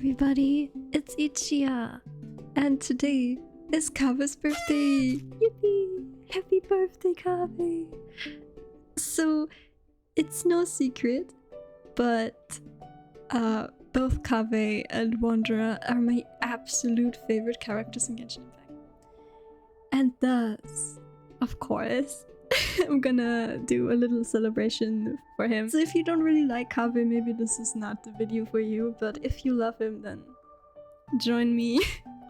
everybody, it's Ichiya, and today is Kaveh's birthday! Yippee! Happy birthday, Kaveh! So, it's no secret, but both Kaveh and Wanderer are my absolute favorite characters in Genshin Impact. And thus, of course, I'm gonna do a little celebration for him. So if you don't really like Kaveh, maybe this is not the video for you, but if you love him, then join me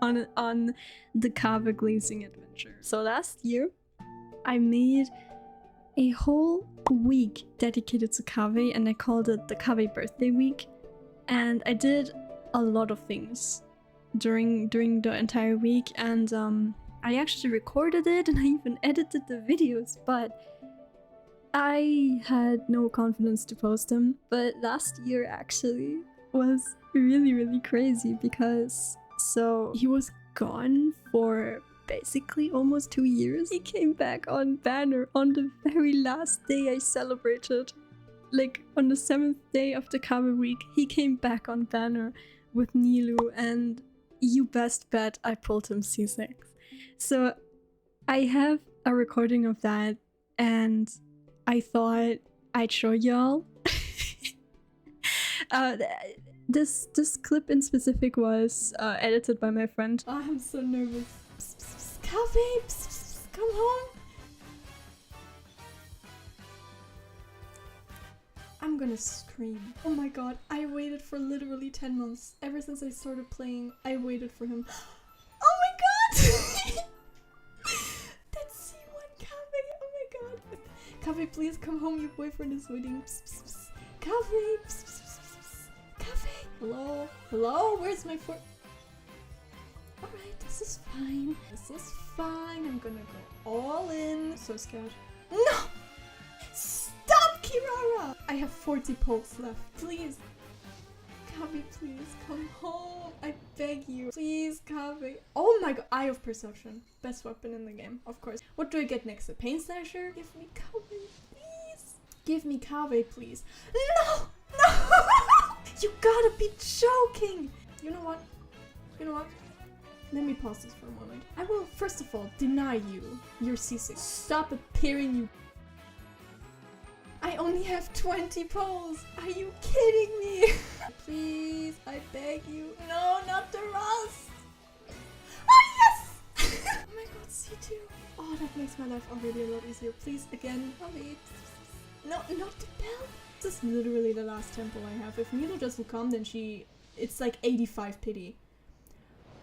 on the Kaveh glazing adventure. So last year, I made a whole week dedicated to Kaveh, and I called it the Kaveh birthday week. And I did a lot of things during the entire week, and I actually recorded it and I even edited the videos, but I had no confidence to post them. But last year actually was really crazy because he was gone for basically almost 2 years. He came back on banner on the very last day I celebrated. Like on the 7th day of the Kaveh week, he came back on banner with Nilou, and you best bet I pulled him C6. So I have a recording of that, and I thought I'd show y'all. This clip in specific was edited by my friend. Oh, I'm so nervous. Kaveh, come home. I'm gonna scream. Oh my god, I waited for literally 10 months. Ever since I started playing, I waited for him. Oh my god! That's C1 Kaveh, oh my god. Kaveh, please come home, your boyfriend is waiting. Kaveh, Kaveh. Hello? Hello? Where's my phone? Alright, this is fine. This is fine. I'm gonna go all in. So scared. No! Stop, Kirara! I have 40 pulse left. Please. Kaveh, please come home. I beg you. Please, Kaveh. Oh my god. Eye of Perception. Best weapon in the game, of course. What do I get next? A Pain Slasher? Give me Kaveh, please. Give me Kaveh, please. No! No! You gotta be joking! You know what? You know what? Let me pause this for a moment. I will, first of all, deny you your C6. Stop appearing, you. I only have 20 pulls. Are you kidding me? Please, I beg you. No, not the rust. Oh, yes! Oh my god, C2. Oh, that makes my life already a lot easier. Please, again. Kaveh. No, not the bell. This is literally the last temple I have. If Nilou doesn't come, then it's like 85 pity.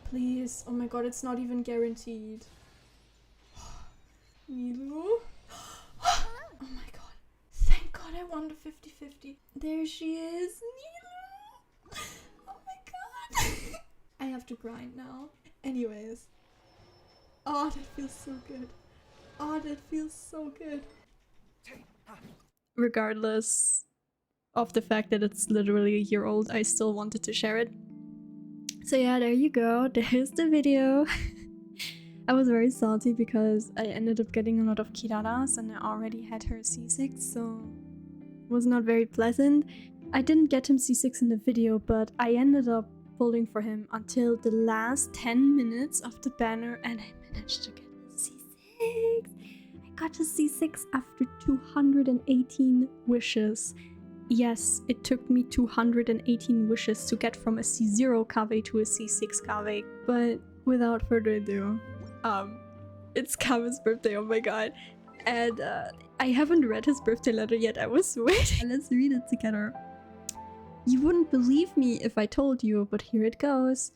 Please. Oh my god, it's not even guaranteed. Nilou. Oh my god. Thank god I won the 50-50. There she is. Nilou. Oh my god. I have to grind now. Anyways. Oh, that feels so good. Oh, that feels so good. Regardless of the fact that it's literally a year old, I still wanted to share it. So yeah, there you go. There's the video. I was very salty because I ended up getting a lot of Kiraras and I already had her C6, so it was not very pleasant. I didn't get him C6 in the video, but I ended up pulling for him until the last 10 minutes of the banner, and I managed to get a C6. I got a C6 after 218 wishes. Yes, it took me 218 wishes to get from a C0 Kaveh to a C6 Kaveh. But without further ado, it's Kaveh's birthday, oh my god. And I haven't read his birthday letter yet, I was waiting. Let's read it together. You wouldn't believe me if I told you, but here it goes.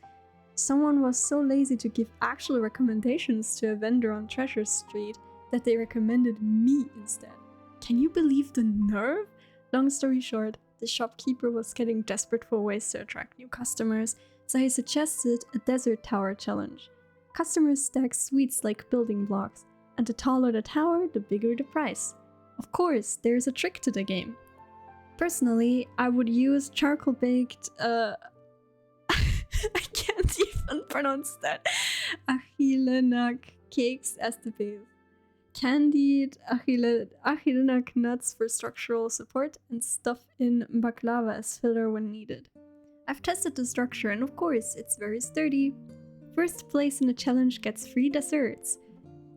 Someone was so lazy to give actual recommendations to a vendor on Treasure Street that they recommended me instead. Can you believe the nerve? Long story short, the shopkeeper was getting desperate for ways to attract new customers, so he suggested a desert tower challenge. Customers stack sweets like building blocks, and the taller the tower, the bigger the price. Of course, there's a trick to the game. Personally, I would use charcoal baked, I can't even pronounce that, Achillenak cakes as the base. Candied Achillenak nuts for structural support, and stuff in baklava as filler when needed. I've tested the structure and of course, it's very sturdy. First place in the challenge gets free desserts.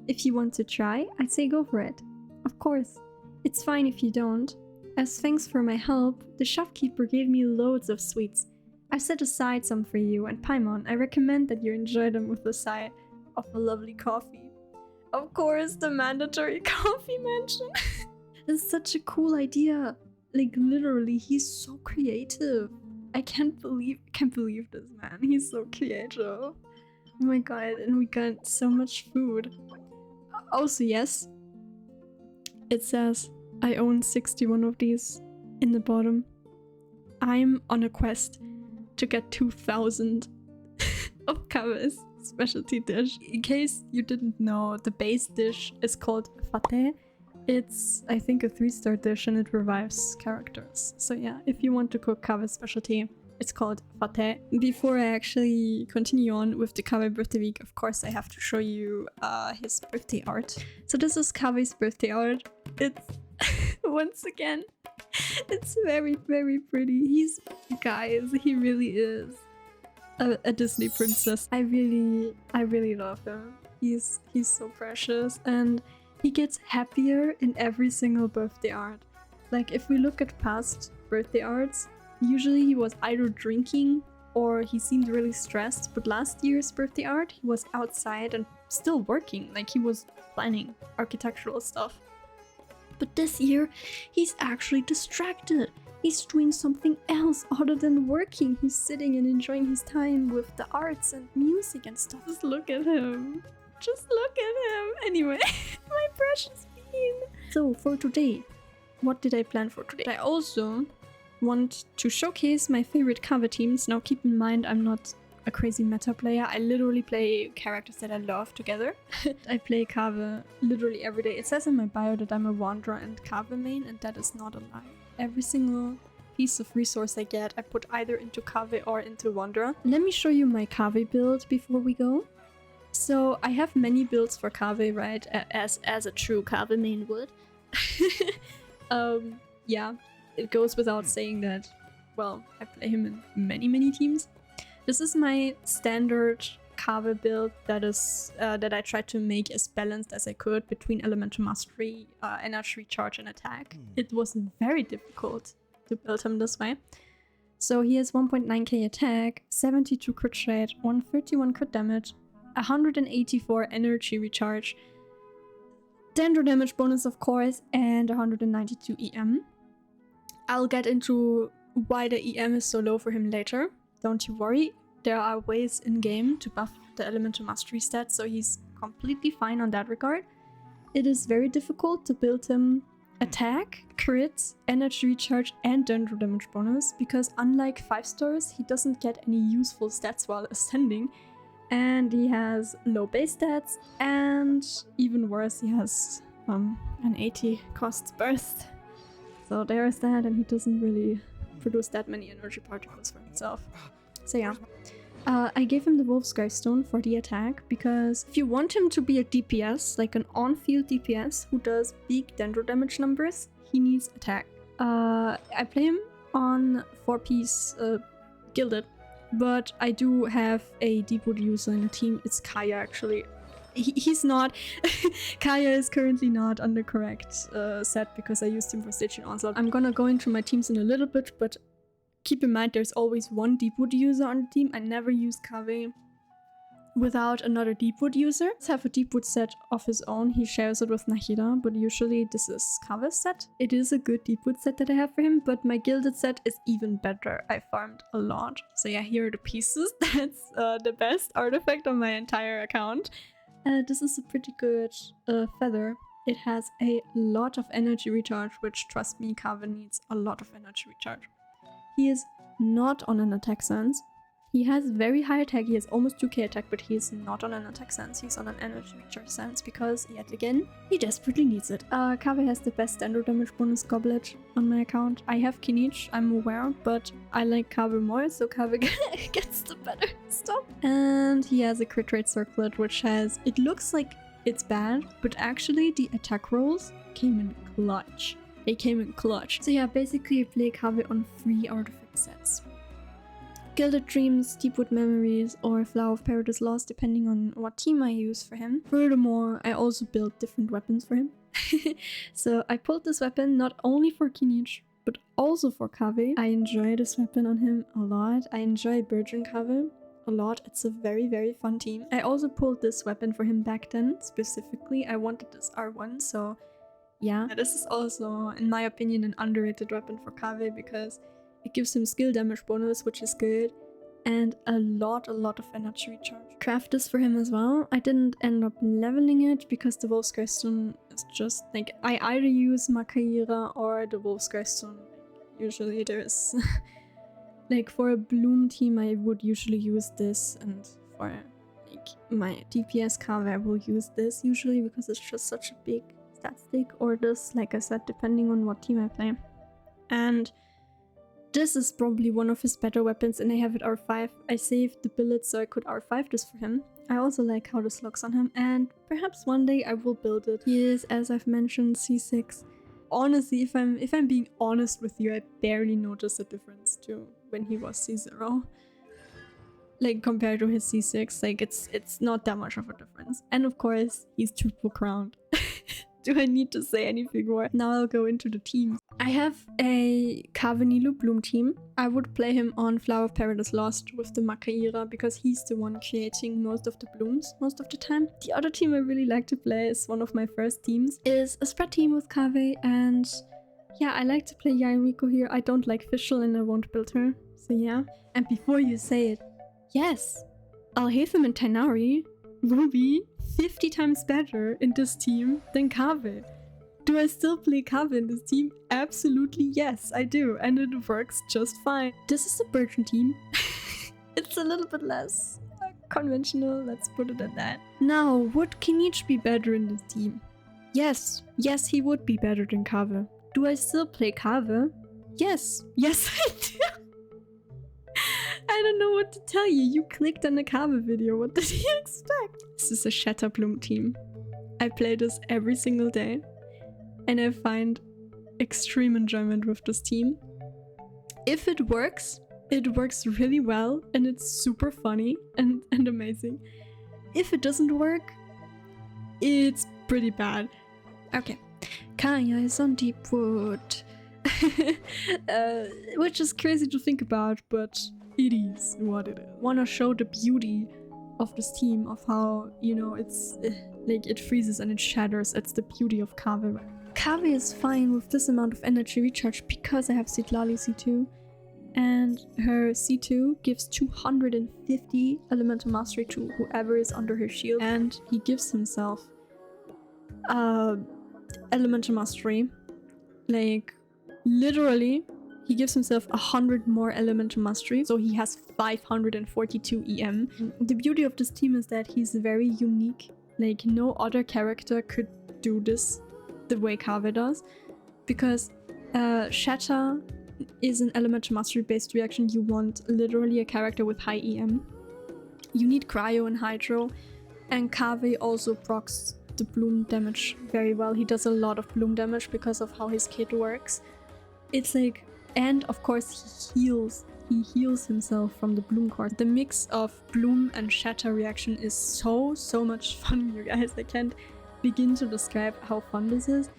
If you want to try, I'd say go for it. Of course, it's fine if you don't. As thanks for my help, the shopkeeper gave me loads of sweets. I set aside some for you and Paimon. I recommend that you enjoy them with a side of a lovely coffee. Of course, the mandatory coffee mention. It's such a cool idea. Like literally, he's so creative. I can't believe this, man. He's so creative. Oh my god, and we got so much food. Also, yes, it says I own 61 of these in the bottom. I'm on a quest to get 2,000 of Kaveh's specialty dish. In case you didn't know, the base dish is called Fateh. It's, I think, a 3-star dish and it revives characters. So yeah, if you want to cook Kaveh's specialty, it's called Fateh. Before I actually continue on with the Kaveh birthday week, of course I have to show you his birthday art. So this is Kaveh's birthday art. It's, once again, it's very, very pretty. Guys, he really is a Disney princess. I really love him. He's so precious and he gets happier in every single birthday art. Like if we look at past birthday arts, usually he was either drinking or he seemed really stressed, but last year's birthday art he was outside and still working, like he was planning architectural stuff. But this year he's actually distracted. He's doing something else other than working. He's sitting and enjoying his time with the arts and music and stuff. Just look at him. Just look at him. Anyway, my precious bean. So for today, what did I plan for today? I also want to showcase my favorite Kaveh teams. Now keep in mind, I'm not a crazy meta player. I literally play characters that I love together. I play Kaveh literally every day. It says in my bio that I'm a Wanderer and Kaveh main, and that is not a lie. Every single piece of resource I get, I put either into Kaveh or into Wanderer. Let me show you my Kaveh build before we go. So I have many builds for Kaveh, right? As a true Kaveh main would. Yeah, it goes without saying that, well, I play him in many teams. This is my standard Kaveh build that I tried to make as balanced as I could between elemental mastery, energy recharge and attack. It was very difficult to build him this way. So he has 1.9k attack, 72 crit rate, 131 crit damage, 184 energy recharge, Dendro damage bonus of course, and 192 EM. I'll get into why the EM is so low for him later. Don't you worry, there are ways in game to buff the elemental mastery stats, so he's completely fine on that regard. It is very difficult to build him attack, crit, energy recharge, and dendro damage bonus, because unlike 5 stars, he doesn't get any useful stats while ascending, and he has low base stats, and even worse, he has an 80 costs burst. So there's that, and he doesn't really produce that many energy particles for himself. So yeah. I gave him the Wolf's Gravestone for the attack, because if you want him to be a DPS, like an on-field DPS who does big dendro damage numbers, he needs attack. I play him on 4-piece Gilded, but I do have a Teapot user in the team. It's Kaya actually. He's not. Kaya is currently not on the correct set because I used him for Stygian Onslaught. I'm gonna go into my teams in a little bit, but keep in mind there's always one Teapot user on the team. I never use Kaveh without another Teapot user. Let's have a Teapot set of his own. He shares it with Nahida, but usually this is Kaveh's set. It is a good Teapot set that I have for him, but my Gilded set is even better. I farmed a lot. So yeah, here are the pieces. That's the best artifact on my entire account. This is a pretty good feather. It has a lot of energy recharge, which, trust me, Kaveh needs a lot of energy recharge. He is not on an attack sense. He has very high attack, he has almost 2k attack, but he is not on an attack sense. He's on an energy recharge sense because, yet again, he desperately needs it. Kaveh has the best dendro damage bonus goblet on my account. I have Kinich, I'm aware, but I like Kaveh more, so Kaveh gets the better stuff. And he has a crit rate circlet, which has, it looks like it's bad, but actually the attack rolls came in clutch. They came in clutch. So yeah, basically I play Kaveh on 3 artifact sets. Gilded Dreams, Deepwood Memories, or Flower of Paradise Lost, depending on what team I use for him. Furthermore, I also built different weapons for him. So I pulled this weapon not only for Kinich, but also for Kaveh. I enjoy this weapon on him a lot. I enjoy Birthday Kaveh a lot. It's a very, very fun team. I also pulled this weapon for him back then. Specifically, I wanted this R1, so yeah. This is also, in my opinion, an underrated weapon for Kaveh because it gives him skill damage bonus, which is good, and a lot of energy recharge. Craft this for him as well. I didn't end up leveling it because the Wolf's Stone is just like, I either use Makaira or the Wolf's Stone. Usually there's like for a Bloom team I would usually use this, and for like my DPS Kaveh I will use this usually because it's just such a big stat stick, or this, like I said, depending on what team I play. And this is probably one of his better weapons, and I have it R5. I saved the billet so I could R5 this for him. I also like how this looks on him, and perhaps one day I will build it. He is, as I've mentioned, C6. Honestly, if I'm being honest with you, I barely noticed a difference to when he was C0. Like compared to his C6, like it's not that much of a difference. And of course, he's triple crowned. Do I need to say anything more? Now I'll go into the teams. I have a Kavehlou Bloom team. I would play him on Flower of Paradise Lost with the Makaira because he's the one creating most of the blooms most of the time. The other team I really like to play is one of my first teams, is a spread team with Kaveh, and yeah, I like to play Yaimiko here. I don't like Fischl and I won't build her, so yeah. And before you say it, yes, Alhaitham and Tainari will be 50 times better in this team than Kaveh. Do I still play Kaveh in this team? Absolutely yes, I do, and it works just fine. This is the Bertrand team. It's a little bit less conventional, let's put it at that. Now, would Kinich be better in this team? Yes, he would be better than Kaveh. Do I still play Kaveh? Yes, I do. I don't know what to tell you. You clicked on the Kaveh video. What did you expect? This is a Shatterbloom team. I play this every single day, and I find extreme enjoyment with this team. If it works really well, and it's super funny and amazing. If it doesn't work, it's pretty bad. Okay, Kaya is on Deepwood. Which is crazy to think about, but it is what it is. Wanna show the beauty of this team, of how, you know, it's like it freezes and it shatters. It's the beauty of Kaveh. Kaveh is fine with this amount of energy recharge because I have Citlali C2, and her C2 gives 250 elemental mastery to whoever is under her shield, and he gives himself elemental mastery, like literally he gives himself 100 more elemental mastery, so he has 542 EM. The beauty of this team is that he's very unique. Like no other character could do this the way Kaveh does, because Shatter is an elemental mastery based reaction. You want literally a character with high EM. You need Cryo and Hydro, and Kaveh also procs the bloom damage very well. He does a lot of bloom damage because of how his kit works. It's like, and of course he heals himself from the bloom core. The mix of bloom and shatter reaction is so much fun, you guys. I can't begin to describe how fun this is.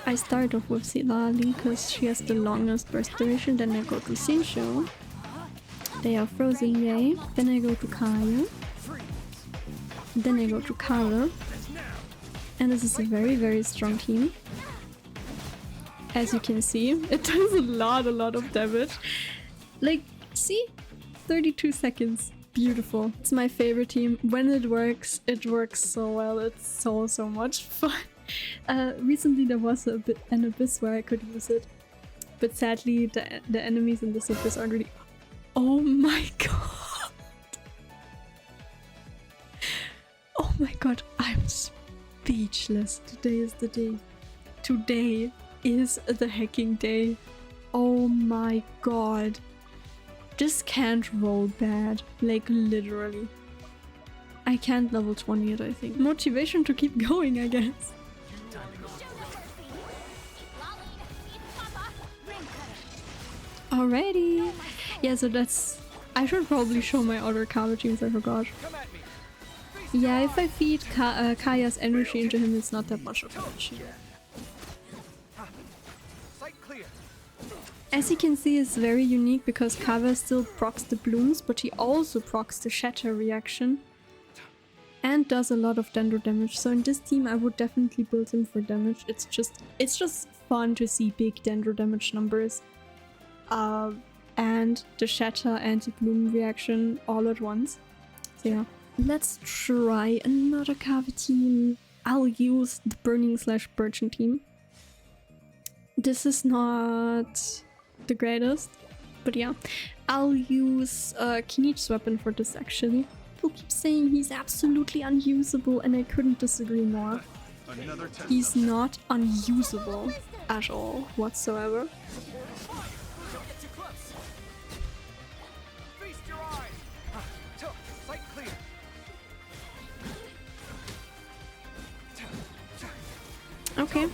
I start off with Citlali because she has the longest burst duration, then I go to Xingqiu. They are frozen, yay. Then I go to Kaya. Then I go to Kaveh. And this is a very strong team. As you can see, it does a lot of damage. Like, see? 32 seconds. Beautiful. It's my favorite team. When it works so well. It's so much fun. Recently there was an abyss where I could use it. But sadly, the enemies in this abyss aren't really... Oh my god! Oh my god, I'm speechless. Today is the day. Today is the hacking day. Oh my god. This can't roll bad. Like, literally. I can't level 20 it, I think. Motivation to keep going, I guess. Alrighty. Yeah, so that's... I should probably show my other Kaveh teams, I forgot. Yeah, if I feed Kaya's energy into him, it's not that much of an issue. As you can see, it's very unique because Kaveh still procs the blooms, but he also procs the shatter reaction and does a lot of dendro damage. So in this team, I would definitely build him for damage. It's just fun to see big dendro damage numbers, and the shatter anti-bloom reaction all at once. So yeah, let's try another Kaveh team. I'll use the burning/birching team. This is not the greatest, but yeah, I'll use Kinich's weapon for this actually. People keep saying he's absolutely unusable, and I couldn't disagree more. He's not unusable at all whatsoever. Okay.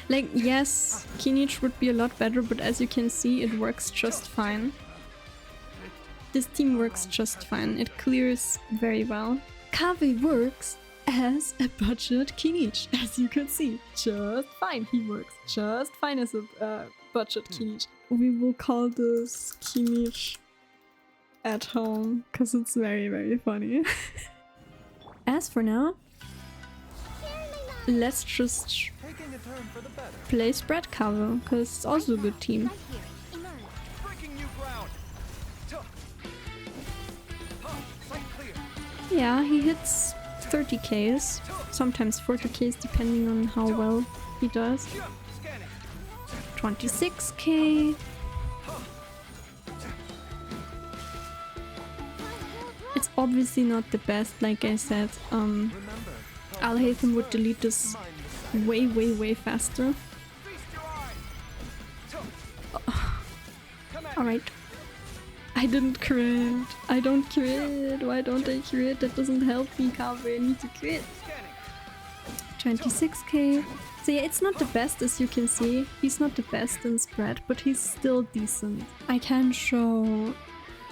Like, yes, Kinich would be a lot better, but as you can see, it works just fine. This team works just fine. It clears very well. Kaveh works as a budget Kinich, as you can see. Just fine. He works just fine as a budget Kinich. We will call this Kinich at home, because it's very, very funny. As for now, let's just play spread Kaveh, because it's also a good team. Yeah, he hits 30Ks, sometimes 40Ks depending on how well he does. 26K. It's obviously not the best, like I said. Alhaitham would delete this way, way, way faster. Alright. I didn't crit. I don't crit. Why don't I crit? That doesn't help me, Kaveh. I need to crit. 26K. So yeah, it's not the best, as you can see. He's not the best in spread, but he's still decent. I can show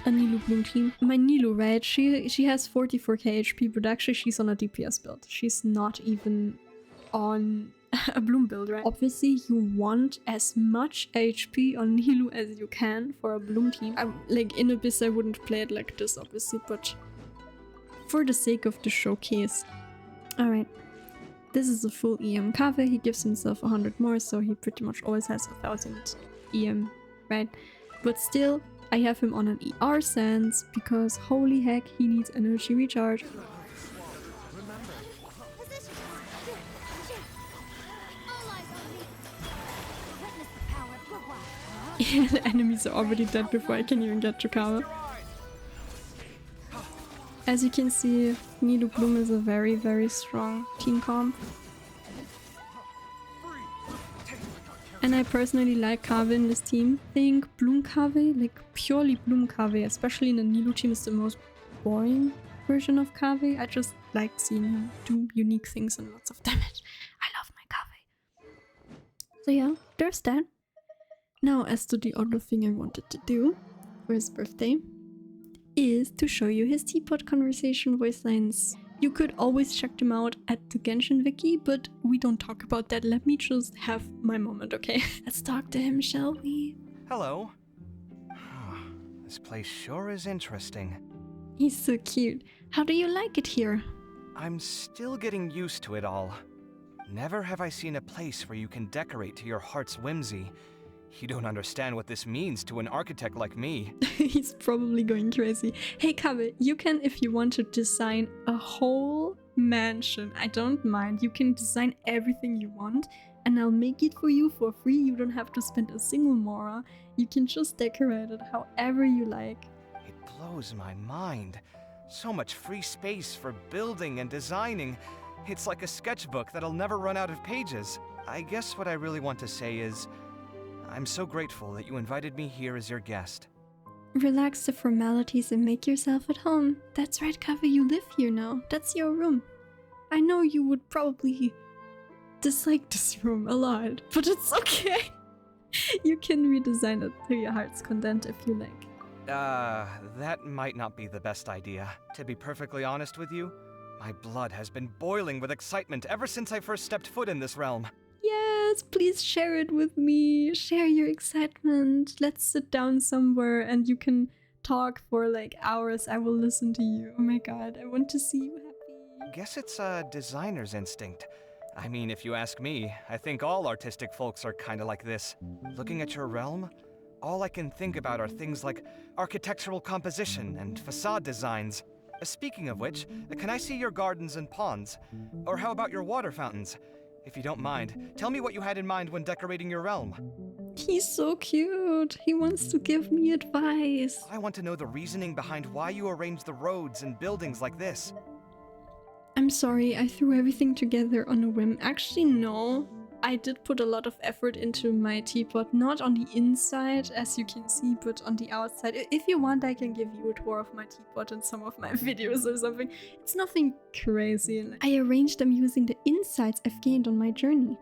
a Nilou Bloom team. My Nilou, right? She has 44k HP, but actually she's on a DPS build. She's not even on a Bloom build, right? Obviously, you want as much HP on Nilou as you can for a Bloom team. Like, in Abyss, I wouldn't play it like this, obviously, but for the sake of the showcase. Alright. This is a full EM Kaveh. He gives himself 100 more, so he pretty much always has 1000 EM, right? But still, I have him on an ER sense because holy heck, he needs energy recharge. Yeah, the enemies are already dead before I can even get to Kaveh. As you can see, Nilou Bloom is a very, very strong team comp. And I personally like Kaveh in this team. I think Bloom Kaveh, like purely Bloom Kaveh, especially in a Nilou team, is the most boring version of Kaveh. I just like seeing him do unique things and lots of damage. I love my Kaveh. So yeah, there's that. Now, as to the other thing I wanted to do for his birthday is to show you his Teapot Conversation voice lines. You could always check them out at the Genshin wiki, but we don't talk about that. Let me just have my moment, okay? Let's talk to him, shall we? Hello. This place sure is interesting. He's so cute. How do you like it here? I'm still getting used to it all. Never have I seen a place where you can decorate to your heart's whimsy. You don't understand what this means to an architect like me. He's probably going crazy. Hey Kaveh, you can, if you want to design a whole mansion, I don't mind. You can design everything you want and I'll make it for you for free. You don't have to spend a single mora. You can just decorate it however you like. It blows my mind. So much free space for building and designing. It's like a sketchbook that'll never run out of pages. I guess what I really want to say is, I'm so grateful that you invited me here as your guest. Relax the formalities and make yourself at home. That's right, Kaveh, you live here now. That's your room. I know you would probably dislike this room a lot, but it's okay. You can redesign it to your heart's content if you like. That might not be the best idea. To be perfectly honest with you, my blood has been boiling with excitement ever since I first stepped foot in this realm. Yes, please share it with me. Share your excitement. Let's sit down somewhere and you can talk for like hours. I will listen to you. Oh my god, I want to see you happy. Guess it's a designer's instinct. I mean, if you ask me, I think all artistic folks are kinda like this. Looking at your realm, all I can think about are things like architectural composition and facade designs. Speaking of which, can I see your gardens and ponds? Or how about your water fountains? If you don't mind, tell me what you had in mind when decorating your realm. He's so cute. He wants to give me advice. I want to know the reasoning behind why you arranged the roads and buildings like this. I'm sorry, I threw everything together on a whim. Actually, no. I did put a lot of effort into my teapot, not on the inside, as you can see, but on the outside. If you want, I can give you a tour of my teapot in some of my videos or something. It's nothing crazy. I arranged them using the insights I've gained on my journey.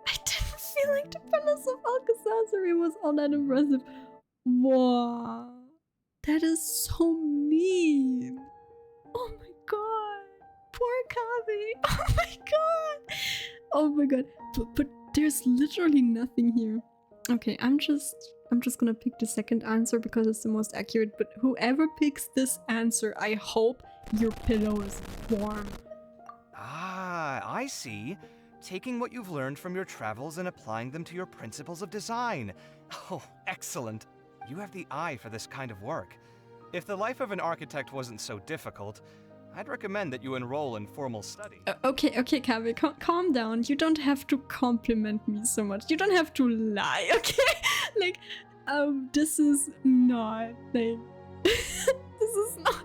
I didn't feel like the Palace of Alcazar was all that impressive. Wow. That is so mean. Oh my god. Poor Kaveh. Oh my god. Oh my god. But there's literally nothing here. Okay, I'm just gonna pick the second answer because it's the most accurate. But whoever picks this answer, I hope your pillow is warm. Ah, I see. Taking what you've learned from your travels and applying them to your principles of design. Oh, excellent. You have the eye for this kind of work. If the life of an architect wasn't so difficult, I'd recommend that you enroll in formal study. Okay, Kaveh, calm down. You don't have to compliment me so much. You don't have to lie, okay? Like, this is not, like, this is not,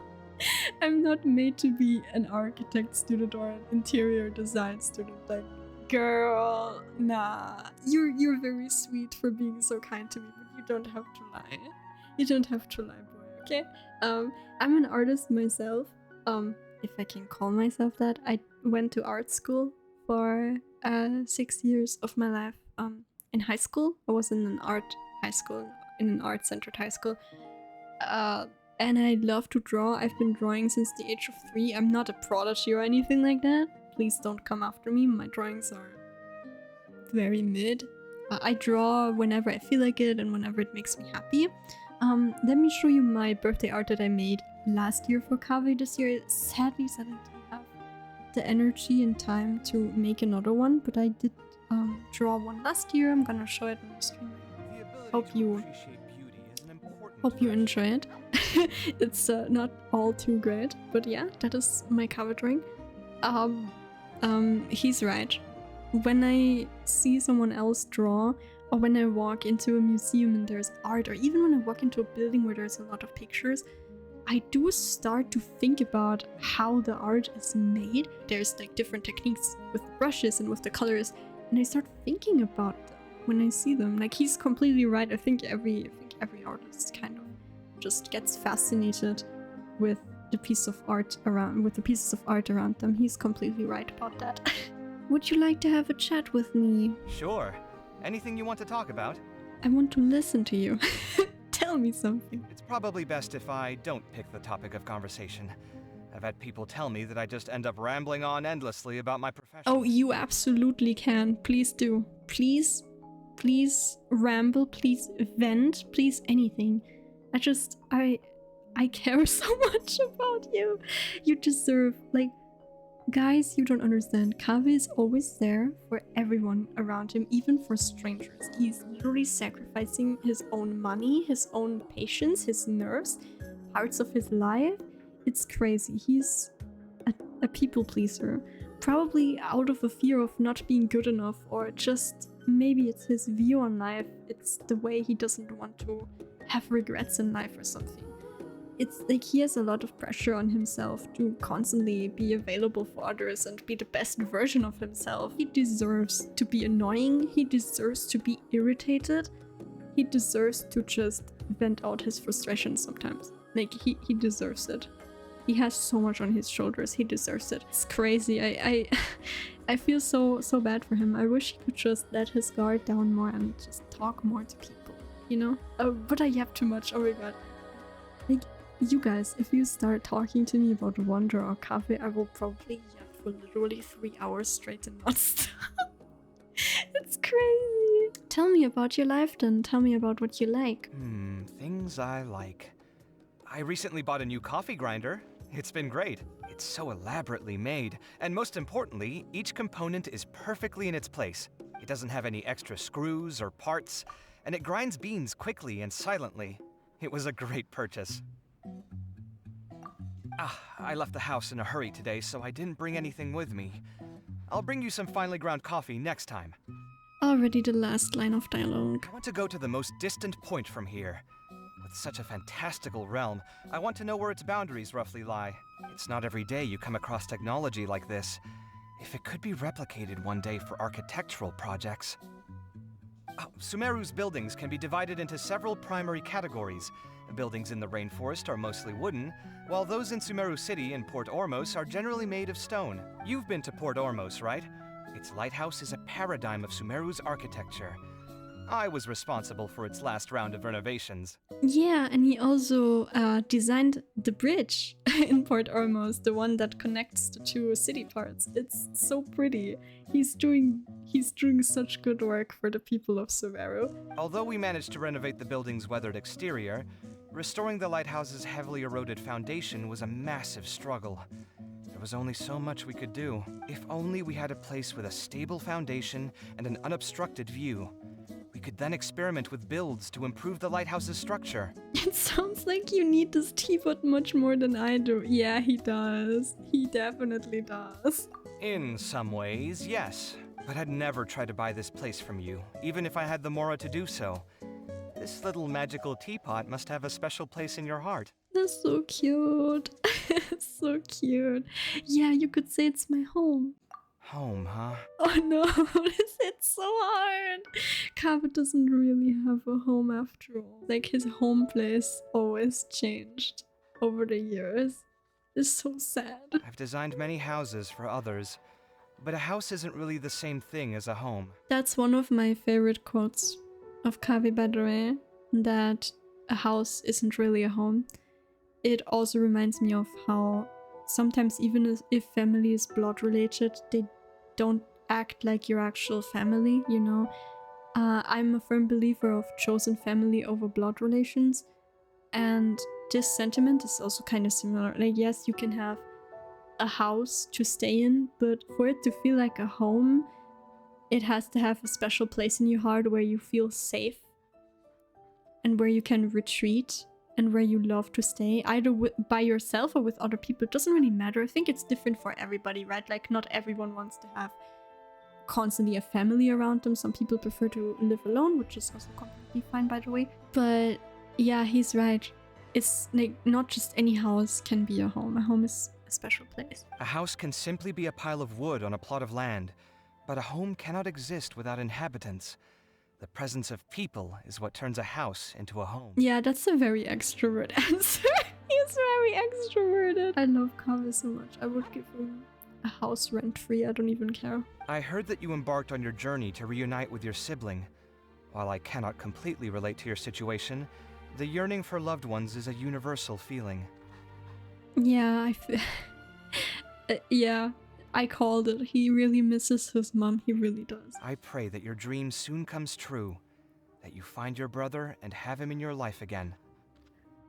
I'm not made to be an architect student or an interior design student. Like, girl, nah. You're very sweet for being so kind to me, but you don't have to lie. You don't have to lie, boy, okay? I'm an artist myself. If I can call myself that. I went to art school for 6 years of my life. In high school, I was in an art high school, in an art-centered high school. And I love to draw. I've been drawing since the age of 3. I'm not a prodigy or anything like that. Please don't come after me. My drawings are very mid. I draw whenever I feel like it and whenever it makes me happy. Let me show you my birthday art that I made last year for Kaveh. This year, sadly, I didn't have the energy and time to make another one, but I did draw one last year. I'm gonna show it on the screen. Hope you enjoy it. It's not all too great, but yeah, that is my Kaveh drawing. He's right. When I see someone else draw, or when I walk into a museum and there's art, or even when I walk into a building where there's a lot of pictures, I do start to think about how the art is made. There's like different techniques with the brushes and with the colors, and I start thinking about them when I see them. Like, he's completely right. I think every artist kind of just gets fascinated with the piece of art with the pieces of art around them. He's completely right about that. Would you like to have a chat with me? Sure. Anything you want to talk about? I want to listen to you. Tell me something. It's probably best if I don't pick the topic of conversation. I've had people tell me that I just end up rambling on endlessly about my profession. Oh, you absolutely can. Please do. Please ramble, please vent, please anything. I care so much about you. You deserve, like, guys, you don't understand. Kaveh is always there for everyone around him, even for strangers. He's literally sacrificing his own money, his own patience, his nerves, parts of his life. It's crazy. He's a people pleaser. Probably out of a fear of not being good enough, or just maybe it's his view on life. It's the way he doesn't want to have regrets in life or something. It's like he has a lot of pressure on himself to constantly be available for others and be the best version of himself. He deserves to be annoying. He deserves to be irritated. He deserves to just vent out his frustration sometimes. Like, he deserves it. He has so much on his shoulders. He deserves it. It's crazy. I feel so bad for him. I wish he could just let his guard down more and just talk more to people, you know? But I yap too much. Oh my god. You guys, if you start talking to me about Wonder or Kaveh, I will probably yap for literally 3 hours straight and not stop. It's crazy. Tell me about your life then. Tell me about what you like. Things I like. I recently bought a new coffee grinder. It's been great. It's so elaborately made, and most importantly, each component is perfectly in its place. It doesn't have any extra screws or parts, and it grinds beans quickly and silently. It was a great purchase. I left the house in a hurry today, so I didn't bring anything with me. I'll bring you some finely ground coffee next time. Already the last line of dialogue. I want to go to the most distant point from here. With such a fantastical realm, I want to know where its boundaries roughly lie. It's not every day you come across technology like this. If it could be replicated one day for architectural projects. Sumeru's buildings can be divided into several primary categories. Buildings in the rainforest are mostly wooden, while those in Sumeru City and Port Ormos are generally made of stone. You've been to Port Ormos, right? Its lighthouse is a paradigm of Sumeru's architecture. I was responsible for its last round of renovations. Yeah, and he also designed the bridge in Port Ormos, the one that connects the two city parts. It's so pretty. He's doing such good work for the people of Sumeru. Although we managed to renovate the building's weathered exterior, restoring the lighthouse's heavily eroded foundation was a massive struggle. There was only so much we could do. If only we had a place with a stable foundation and an unobstructed view. We could then experiment with builds to improve the lighthouse's structure. It sounds like you need this teapot much more than I do. Yeah, he does. He definitely does. In some ways, yes. But I'd never try to buy this place from you, even if I had the mora to do so. This little magical teapot must have a special place in your heart. That's so cute. So cute. Yeah, you could say it's my home. Home, huh? Oh no, this hits so hard. Kaveh doesn't really have a home after all. Like his home place always changed over the years. It's so sad. I've designed many houses for others, but a house isn't really the same thing as a home. That's one of my favorite quotes of Kaveh, by the way, that a house isn't really a home. It also reminds me of how sometimes even if family is blood related, they don't act like your actual family, you know? I'm a firm believer of chosen family over blood relations, and this sentiment is also kind of similar. Like, yes, you can have a house to stay in, but for it to feel like a home, it has to have a special place in your heart where you feel safe and where you can retreat and where you love to stay, either by yourself or with other people. It doesn't really matter. I think it's different for everybody, right? Like, not everyone wants to have constantly a family around them. Some people prefer to live alone, which is also completely fine, by the way. But yeah, he's right. It's like not just any house can be a home. A home is a special place. A house can simply be a pile of wood on a plot of land, but a home cannot exist without inhabitants. The presence of people is what turns a house into a home. Yeah, that's a very extrovert answer. He's very extroverted. I love Kaveh so much. I would give him a house rent-free. I don't even care. I heard that you embarked on your journey to reunite with your sibling. While I cannot completely relate to your situation, the yearning for loved ones is a universal feeling. Yeah, yeah, I called it. He really misses his mom. He really does. I pray that your dream soon comes true, that you find your brother and have him in your life again.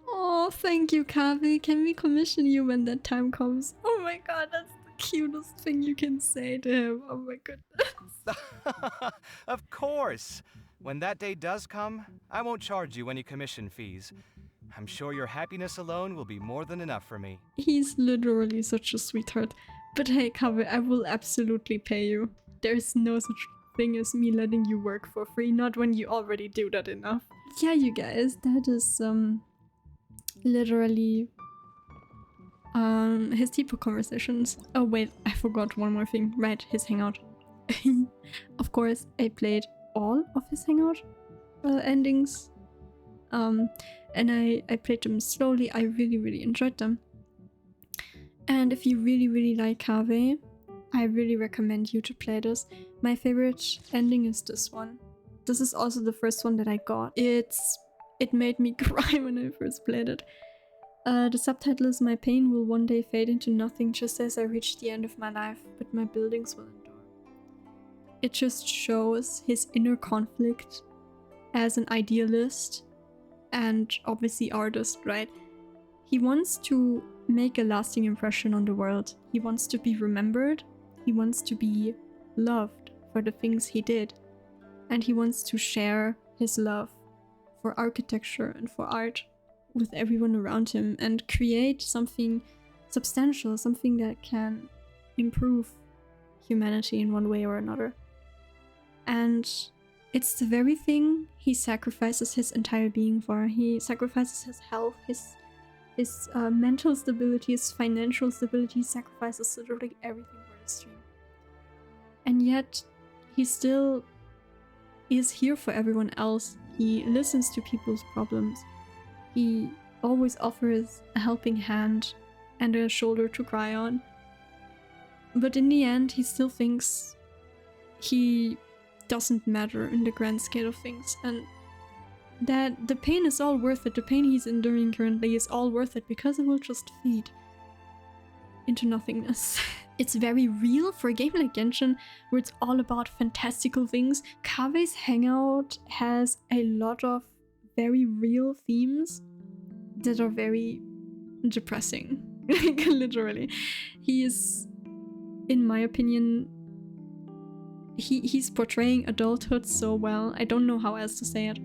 Oh, thank you, Kaveh. Can we commission you when that time comes? Oh my god, that's the cutest thing you can say to him. Oh my goodness. Of course! When that day does come, I won't charge you any commission fees. I'm sure your happiness alone will be more than enough for me. He's literally such a sweetheart. But hey, Kaveh, I will absolutely pay you. There's no such thing as me letting you work for free, not when you already do that enough. Yeah, you guys, that is literally his Teapot Conversations. Oh wait, I forgot one more thing. Right, his Hangout. Of course, I played all of his Hangout endings. And I played them slowly. I really enjoyed them. And if you really like Kaveh, I really recommend you to play this. My favorite ending is this one. This is also the first one that I got. It made me cry when I first played it. The subtitle is "My pain will one day fade into nothing just as I reach the end of my life, but my buildings will endure." It just shows his inner conflict as an idealist and obviously artist, right? He wants to make a lasting impression on the world. He wants to be remembered. He wants to be loved for the things he did. And he wants to share his love for architecture and for art with everyone around him and create something substantial, something that can improve humanity in one way or another. And it's the very thing he sacrifices his entire being for. He sacrifices his health, his mental stability, his financial stability. He sacrifices literally everything for this dream. And yet, he still is here for everyone else. He listens to people's problems. He always offers a helping hand and a shoulder to cry on. But in the end, he still thinks he doesn't matter in the grand scale of things, and that the pain is all worth it. The pain he's enduring currently is all worth it because it will just fade into nothingness. It's very real for a game like Genshin, where it's all about fantastical things. Kaveh's Hangout has a lot of very real themes that are very depressing. Like, literally. He is, in my opinion, he's portraying adulthood so well. I don't know how else to say it.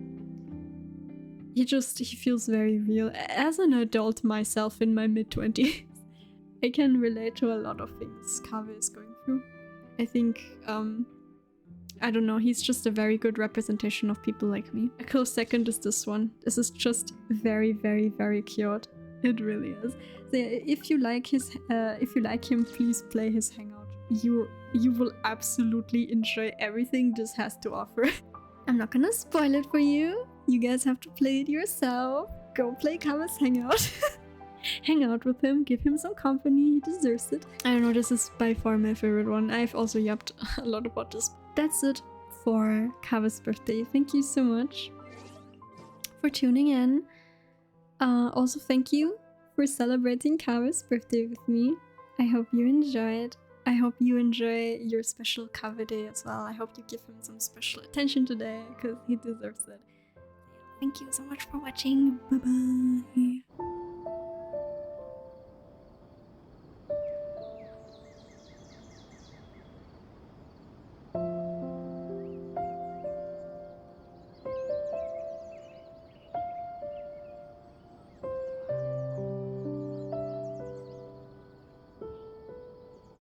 He feels very real. As an adult myself in my mid-20s, I can relate to a lot of things Kaveh is going through. I think, I don't know, he's just a very good representation of people like me. A close second is this one. This is just very, very, very cute. It really is. So yeah, if you like him, please play his Hangout. You will absolutely enjoy everything this has to offer. I'm not gonna spoil it for you. You guys have to play it yourself. Go play Kaveh's Hangout. Hang out with him, give him some company, he deserves it. I don't know, this is by far my favorite one. I've also yapped a lot about this. That's it for Kaveh's birthday. Thank you so much for tuning in. Also, thank you for celebrating Kaveh's birthday with me. I hope you enjoyed. I hope you enjoy your special Kaveh day as well. I hope you give him some special attention today because he deserves it. Thank you so much for watching. Bye bye.